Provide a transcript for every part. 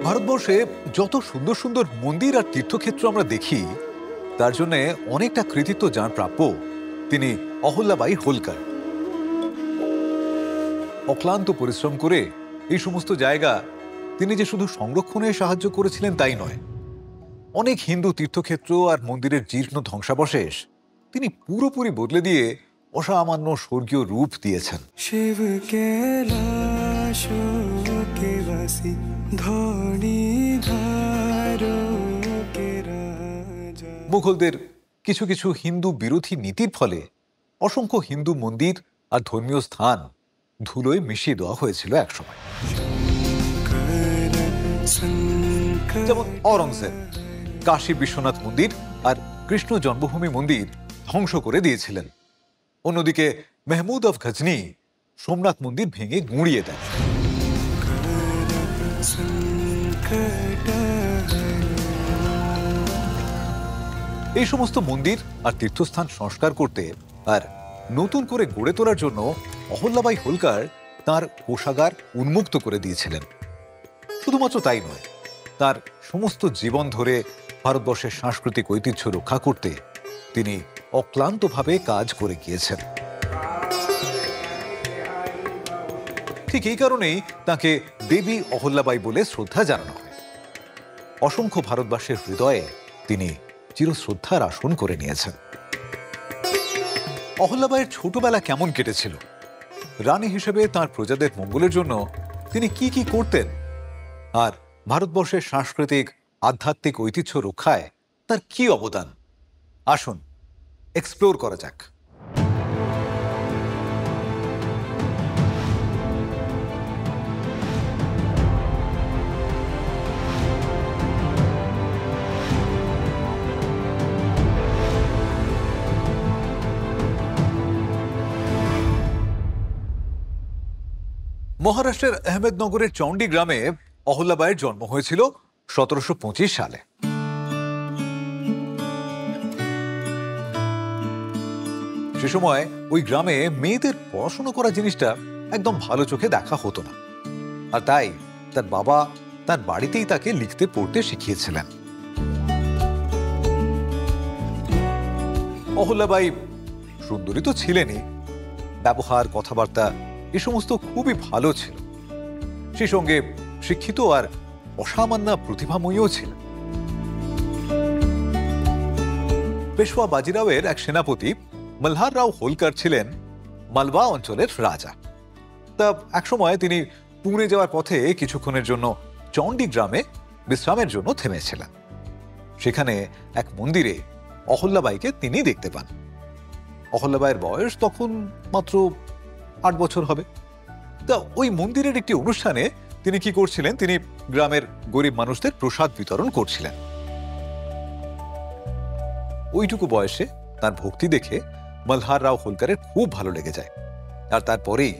ভারতবর্ষে যত সুন্দর সুন্দর মন্দির আর তীর্থক্ষেত্র আমরা দেখি, তার জন্য অনেকটা কৃতিত্ব যার প্রাপ্য তিনি অহল্যাবাই হোলকার। অক্লান্ত পরিশ্রম করে এই সমস্ত জায়গা তিনি যে শুধু সংরক্ষণে সাহায্য করেছিলেন তাই নয়, অনেক হিন্দু তীর্থক্ষেত্র আর মন্দিরের জীর্ণ ধ্বংসাবশেষ তিনি পুরোপুরি বদলে দিয়ে অসামান্য স্বর্গীয় রূপ দিয়েছেন। শিব মুঘলদের কিছু কিছু হিন্দু বিরোধী নীতির ফলে অসংখ্য হিন্দু মন্দির আর ধর্মীয় স্থান ধুলোয় মিশিয়ে দেওয়া হয়েছিল একসময়। যেমন অরঙ্গজেব কাশী বিশ্বনাথ মন্দির আর কৃষ্ণ জন্মভূমি মন্দির ধ্বংস করে দিয়েছিলেন। অন্যদিকে মেহমুদ অফ গজনি সোমনাথ মন্দির ভেঙে গুঁড়িয়ে দেন। এই সমস্ত মন্দির আর তীর্থস্থান সংস্কার করতে আর নতুন করে গড়ে তোলার জন্য অহল্যাবাই হোলকার তার কোষাগার উন্মুক্ত করে দিয়েছিলেন। শুধুমাত্র তাই নয়, তার সমস্ত জীবন ধরে ভারতবর্ষের সাংস্কৃতিক ঐতিহ্য রক্ষা করতে তিনি অক্লান্তভাবে কাজ করে গিয়েছেন। ঠিক এই কারণেই তাকে দেবী অহল্যাবাই বলে শ্রদ্ধা জানানো হয়। অসংখ্য ভারতবাসীর হৃদয়ে তিনি চিরশ্রদ্ধার আসন করে নিয়েছেন। অহল্যাবাইয়ের ছোটবেলা কেমন কেটেছিল, রানী হিসেবে তার প্রজাদের মঙ্গলের জন্য তিনি কি কি করতেন, আর ভারতবর্ষের সাংস্কৃতিক আধ্যাত্মিক ঐতিহ্য রক্ষায় তার কি অবদান, আসুন এক্সপ্লোর করা যাক। মহারাষ্ট্রের আহমেদনগরের চণ্ডী গ্রামে অহল্যাবাইয়ের জন্ম হয়েছিল 1725 সালে। সে সময় ওই গ্রামে মেয়েদের পড়াশোনা করা জিনিসটা একদম ভালো চোখে দেখা হতো না, আর তাই তার বাবা তার বাড়িতেই তাকে লিখতে পড়তে শিখিয়েছিলেন। অহল্যাবাই সুন্দরী তো ছিলেনই, ব্যবহার কথাবার্তা এ সমস্ত খুবই ভালো ছিল। সেই সঙ্গে শিক্ষিত আর অসামান্য প্রতিভাময়ীও ছিলেন। পেশওয়া বাজিরাওয়ের এক সেনাপতি মলহার রাও হোলকার ছিলেন মালবা অঞ্চলের রাজা। তা একসময় তিনি পুনে যাওয়ার পথে কিছুক্ষণের জন্য চণ্ডী গ্রামে বিশ্রামের জন্য থেমেছিলেন। সেখানে এক মন্দিরে অহল্যাবাইকে তিনি দেখতে পান। অহল্যাবাইয়ের বয়স তখন মাত্র 8 বছর হবে। তা ওই মন্দিরের একটি অনুষ্ঠানে তিনি কি করছিলেন, তিনি গ্রামের গরিব মানুষদের প্রসাদ বিতরণ করছিলেন। ওইটুকু বয়সে তার ভক্তি দেখে মলহার রাও হোলকারের খুব ভালো লেগে যায়, আর তারপরেই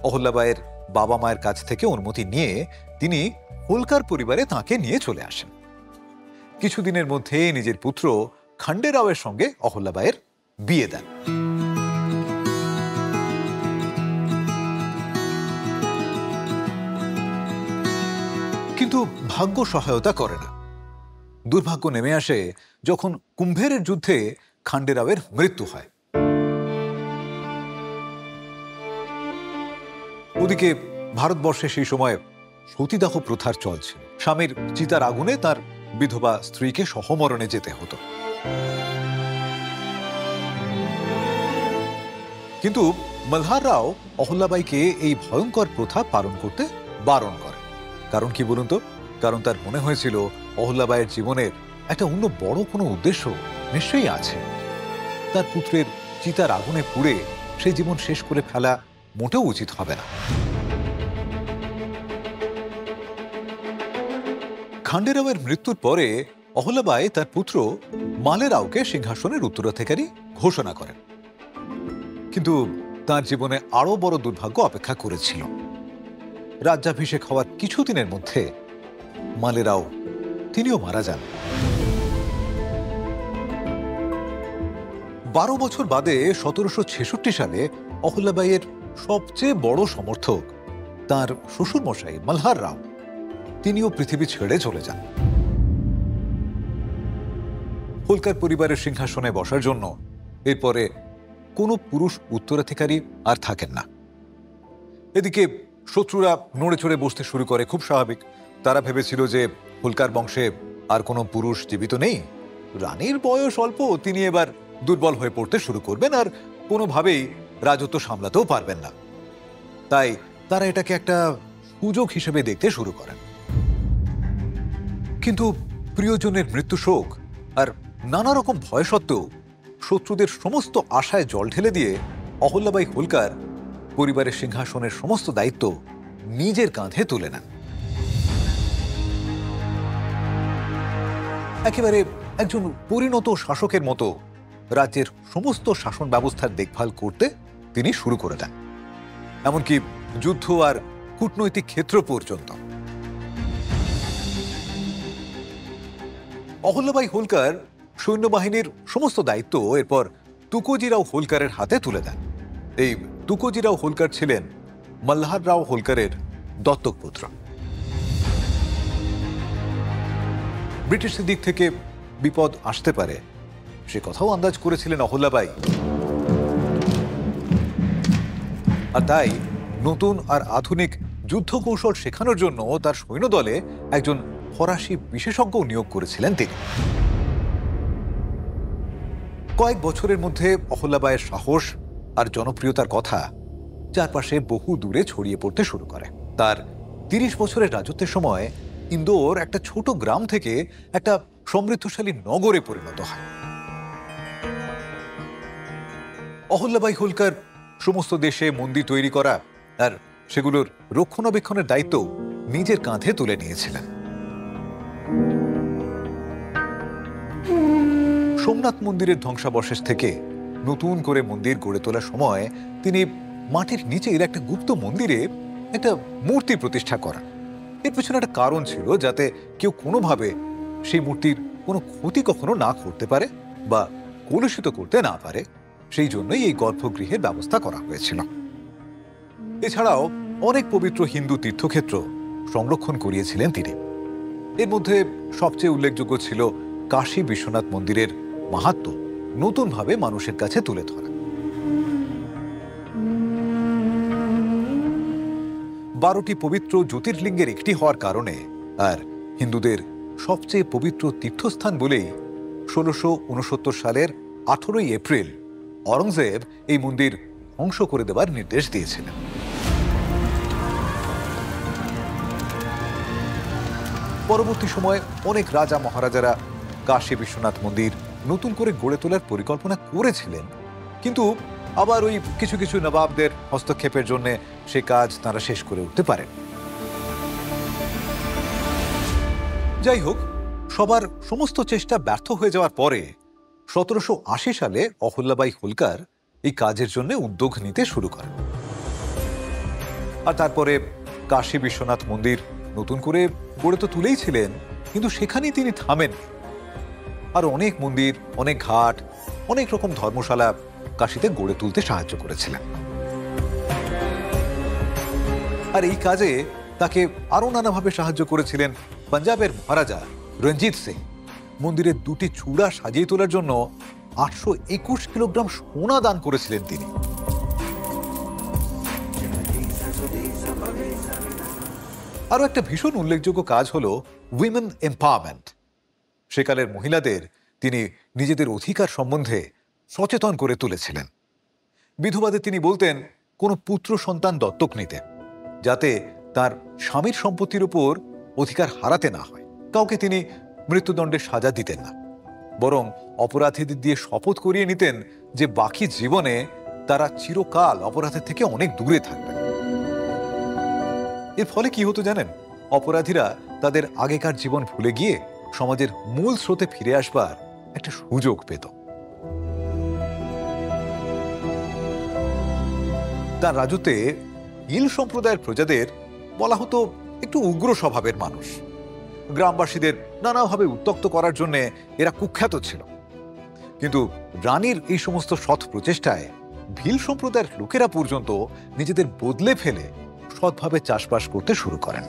অহল্যাবাইয়ের বাবা মায়ের কাছ থেকে অনুমতি নিয়ে তিনি হোলকার পরিবারে তাকে নিয়ে চলে আসেন। কিছুদিনের মধ্যে নিজের পুত্র খান্ডে রাওয়ের সঙ্গে অহল্যাবাইয়ের বিয়ে দেন। কিন্তু ভাগ্য সহায়তা করে না। দুর্ভাগ্য নেমে আসে যখন কুম্ভেরের যুদ্ধে খান্ডে রাওয়ের মৃত্যু হয়। ওদিকে ভারতবর্ষে সেই সময় সতীদাহ প্রথার চল ছিল। স্বামীর চিতার আগুনে তার বিধবা স্ত্রীকে সহমরণে যেতে হতো। কিন্তু মলহার রাও অহল্যাবাইকে এই ভয়ঙ্কর প্রথা পালন করতে বারণ করে। কারণ কি বলুন তো? কারণ তার মনে হয়েছিল অহল্যাবাইয়ের জীবনের একটা অন্য বড় কোনো উদ্দেশ্য নিশ্চয়ই আছে। তার পুত্রের চিতার আগুনে পুড়ে সেই জীবন শেষ করে ফেলা মোটেও উচিত হবে না। খান্ডে রাওয়ের মৃত্যুর পরে অহল্যাবাই তার পুত্র মালে রাওকে সিংহাসনের উত্তরাধিকারী ঘোষণা করেন। কিন্তু তার জীবনে আরো বড় দুর্ভাগ্য অপেক্ষা করেছিল। রাজ্যাভিষেক হওয়ার কিছুদিনের মধ্যে মালেরাও তিনিও মারা যান। 12 বছর বাদে 1766 সালে অহল্যাবাইয়ের সবচেয়ে বড় সমর্থক তার শ্বশুরমশাই মলহার রাও তিনিও পৃথিবী ছেড়ে চলে যান। হোলকার পরিবারের সিংহাসনে বসার জন্য এরপরে কোনো পুরুষ উত্তরাধিকারী আর থাকেন না। এদিকে শত্রুরা নড়ে চড়ে বসতে শুরু করে, খুব স্বাভাবিক। তারা ভেবেছিল যে হোলকার বংশে আর কোনো পুরুষ জীবিত নেই, রানীর বয়স অল্প, তিনি এবার দুর্বল হয়ে পড়তে শুরু করবেন আর কোনোভাবেই রাজত্ব সামলাতেও পারবেন না। তাই তারা এটাকে একটা সুযোগ হিসেবে দেখতে শুরু করেন। কিন্তু প্রিয়জনের মৃত্যু শোক আর নানা রকম ভয় সত্ত্বেও শত্রুদের সমস্ত আশায় জল ঢেলে দিয়ে অহল্যাবাই হোলকার পরিবারের সিংহাসনের সমস্ত দায়িত্ব নিজের কাঁধে তুলে নেন। একেবারে একজন পরিণত শাসকের মতো রাজ্যের সমস্ত শাসন ব্যবস্থার দেখভাল করতে তিনি শুরু করে দেন, এমনকি যুদ্ধ আর কূটনৈতিক ক্ষেত্র পর্যন্ত। অহল্যাবাই হোলকার সৈন্যবাহিনীর সমস্ত দায়িত্ব এরপর তুকোজিরাও হোলকারের হাতে তুলে দেন। এই তুকোজিরাও হোলকার ছিলেন মল্হার রাও হোলকারের দত্তক পুত্র। ব্রিটিশের দিক থেকে বিপদ আসতে পারে সে কথাও আন্দাজ করেছিলেন অহল্যাবাই, আর তাই নতুন আর আধুনিক যুদ্ধ কৌশল শেখানোর জন্য তার সৈন্যদলে একজন ফরাসি বিশেষজ্ঞ নিয়োগ করেছিলেন তিনি। কয়েক বছরের মধ্যে অহল্যাবাইয়ের সাহস আর জনপ্রিয়তার কথা চারপাশে বহু দূরে ছড়িয়ে পড়তে শুরু করে। তার 30 বছরের রাজত্বের সময় ইন্দোর একটা ছোট গ্রাম থেকে একটা সমৃদ্ধশালী নগরে পরিণত হয়। অহল্যাবাই হোলকার সমস্ত দেশে মন্দির তৈরি করা আর সেগুলোর রক্ষণাবেক্ষণের দায়িত্ব নিজের কাঁধে তুলে নিয়েছিলেন। সোমনাথ মন্দিরের ধ্বংসাবশেষ থেকে নতুন করে মন্দির গড়ে তোলার সময় তিনি মাটির নিচের একটা গুপ্ত মন্দিরে একটা মূর্তি প্রতিষ্ঠা করেন। এর পেছনে একটা কারণ ছিল, যাতে কেউ কোনোভাবে সেই মূর্তির কোনো ক্ষতি কখনো না করতে পারে বা কলুষিত করতে না পারে, সেই জন্যই এই গর্ভগৃহের ব্যবস্থা করা হয়েছিল। এছাড়াও অনেক পবিত্র হিন্দু তীর্থক্ষেত্র সংরক্ষণ করিয়েছিলেন তিনি। এর মধ্যে সবচেয়ে উল্লেখযোগ্য ছিল কাশী বিশ্বনাথ মন্দিরের মাহাত্ম্য নতুনভাবে মানুষের কাছে তুলে ধরা। 12টি পবিত্র জ্যোতির্লিঙ্গের একটি হওয়ার কারণে আর হিন্দুদের সবচেয়ে পবিত্র তীর্থস্থান বলেই 1669 সালের 18ই এপ্রিল অরঙ্গজেব এই মন্দির ধ্বংস করে দেওয়ার নির্দেশ দিয়েছিলেন। পরবর্তী সময়ে অনেক রাজা মহারাজারা কাশী বিশ্বনাথ মন্দির নতুন করে গড়ে তোলার পরিকল্পনা করেছিলেন, কিন্তু আবার ওই কিছু কিছু নবাবদের হস্তক্ষেপের জন্য সে কাজ তারা শেষ করে উঠতে পারেন। যাই হোক, সবার সমস্ত চেষ্টা ব্যর্থ হয়ে যাওয়ার পরে 1780 সালে অহল্যাবাই হোলকার এই কাজের জন্য উদ্যোগ নিতে শুরু করেন। আর তারপরে কাশী বিশ্বনাথ মন্দির নতুন করে গড়ে তো তুলেইছিলেন, কিন্তু সেখানেই তিনি থামেননি। আর অনেক মন্দির, অনেক ঘাট, অনেক রকম ধর্মশালা কাশীতে গড়ে তুলতে সাহায্য করেছিলেন। আর এই কাজে তাকে আরো নানাভাবে সাহায্য করেছিলেন পাঞ্জাবের মহারাজা রঞ্জিত সিং। মন্দিরের 2টি চূড়া সাজিয়ে তোলার জন্য 821 কিলোগ্রাম সোনা দান করেছিলেন তিনি। আরো একটা ভীষণ উল্লেখযোগ্য কাজ হলো উইমেন এম্পাওয়ারমেন্ট। সেকালের মহিলাদের তিনি নিজেদের অধিকার সম্বন্ধে সচেতন করে তুলেছিলেন। বিধবাদের তিনি বলতেন কোনো পুত্র সন্তান দত্তক নিতে, যাতে তার স্বামীর সম্পত্তির উপর অধিকার হারাতে না হয়। কাউকে তিনি মৃত্যুদণ্ডের সাজা দিতেন না, বরং অপরাধীদের দিয়ে শপথ করিয়ে নিতেন যে বাকি জীবনে তারা চিরকাল অপরাধের থেকে অনেক দূরে থাকবেন। এর ফলে কি হতো জানেন? অপরাধীরা তাদের আগেকার জীবন ভুলে গিয়ে সমাজের মূল স্রোতে ফিরে আসবার একটা সুযোগ পেত। তার রাজত্বে ইল সম্প্রদায়ের প্রজাদের বলা হতো একটু উগ্র স্বভাবের মানুষ। গ্রামবাসীদের নানাভাবে উত্ত্যক্ত করার জন্য এরা কুখ্যাত ছিল। কিন্তু রানীর এই সমস্ত সৎ প্রচেষ্টায় ভিল সম্প্রদায়ের লোকেরা পর্যন্ত নিজেদের বদলে ফেলে সৎভাবে চাষবাস করতে শুরু করেন।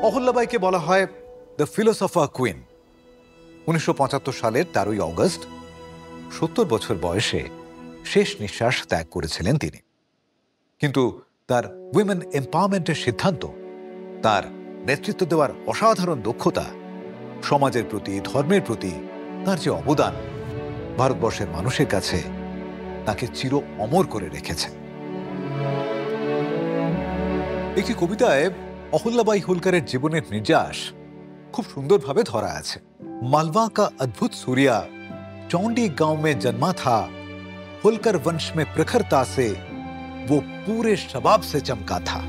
অহল্যাবাইকে বলা হয় দ্য ফিলোসফার কুইন। 1975 সালের 13ই অগস্ট 70 বছর বয়সে শেষ নিঃশ্বাস ত্যাগ করেছিলেন তিনি। কিন্তু তার উইমেন এম্পাওয়ারমেন্টের সিদ্ধান্ত, তার নেতৃত্ব দেওয়ার অসাধারণ দক্ষতা, সমাজের প্রতি, ধর্মের প্রতি তার যে অবদান, ভারতবর্ষের মানুষের কাছে তাকে চির অমর করে রেখেছে। একটি কবিতায় অহল্যাবাই হোলকারের জীবনের নির্যাস খুব সুন্দরভাবে ধরা আছে। मालवा का अद्भुत सूर्या चौंडी गांव में जन्मा था, होलकर वंश में प्रखरता से वो पूरे शबाब से चमका था।